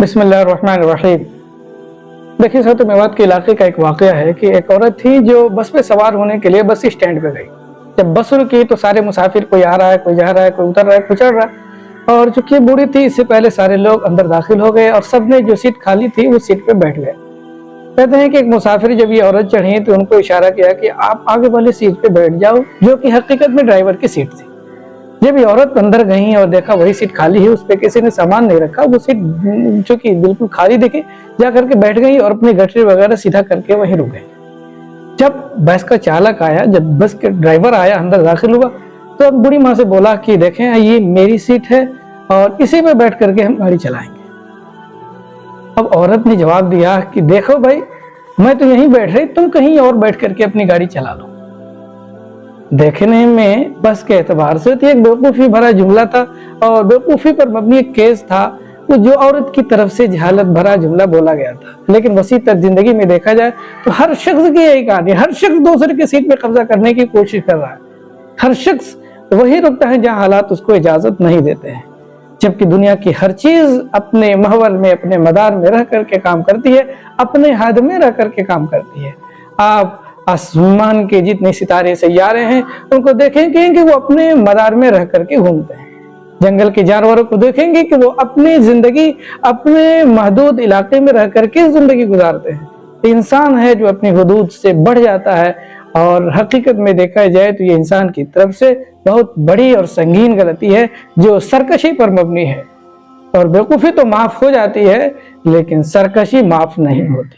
बिस्मिल्लाहिर्रहमानिर्रहीम। देखिए सर, तो मेवात के इलाके का एक वाकया है कि एक औरत थी जो बस पे सवार होने के लिए बस स्टैंड पे गई। जब बस रुकी तो सारे मुसाफिर, कोई आ रहा है, कोई जा रहा है, कोई उतर रहा है, कोई चढ़ रहा है। और चूंकि बूढ़ी थी, इससे पहले सारे लोग अंदर दाखिल हो गए और सबने जो सीट खाली थी उस सीट पे बैठ गए। कहते हैं कि एक मुसाफिर जब ये औरत चढ़ी तो उनको इशारा किया कि आप आगे वाली सीट पे बैठ जाओ, जो कि हकीकत में ड्राइवर की सीट थी। जब ये औरत अंदर गई और देखा वही सीट खाली है, उस पे किसी ने सामान नहीं रखा, वो सीट जो कि बिल्कुल खाली दिखी, जा करके बैठ गई और अपनी गठरी वगैरह सीधा करके वहीं रुक गई। जब बस का चालक आया, जब बस के ड्राइवर आया, अंदर दाखिल हुआ, तो अब बूढ़ी माँ से बोला कि देखें, ये मेरी सीट है और इसी पे बैठ करके हम गाड़ी चलाएंगे। अब औरत ने जवाब दिया कि देखो भाई, मैं तो यहीं बैठ रही, तुम कहीं और बैठ करके अपनी गाड़ी चला लो। देखने में बस के एतबार से तो एक बेवकूफ़ी भरा जुमला था और बेवकूफ़ी पर मबनी एक केस था, तो जो औरत की तरफ से जहालत भरा जुमला बोला गया था। लेकिन वसी तर जिंदगी में देखा जाए तो हर शख्स की यही कहानी, हर शख्स दूसरे की सीट पे कब्जा करने की कोशिश कर रहा है। हर शख्स वही रुकता है जहां हालात उसको इजाजत नहीं देते हैं, जबकि दुनिया की हर चीज अपने महवर में, अपने मदार में रह करके काम करती है, अपने हद में रह करके काम करती है। आप आसमान के जितने सितारे सैयारे हैं उनको देखेंगे कि वो अपने मदार में रह करके घूमते हैं। जंगल के जानवरों को देखेंगे कि वो अपनी जिंदगी अपने महदूद इलाके में रह करके जिंदगी गुजारते हैं। इंसान है जो अपनी हुदूद से बढ़ जाता है और हकीकत में देखा जाए तो ये इंसान की तरफ से बहुत बड़ी और संगीन गलती है जो सरकशी पर मबनी है। और बेवकूफ़ी तो माफ हो जाती है लेकिन सरकशी माफ नहीं होती।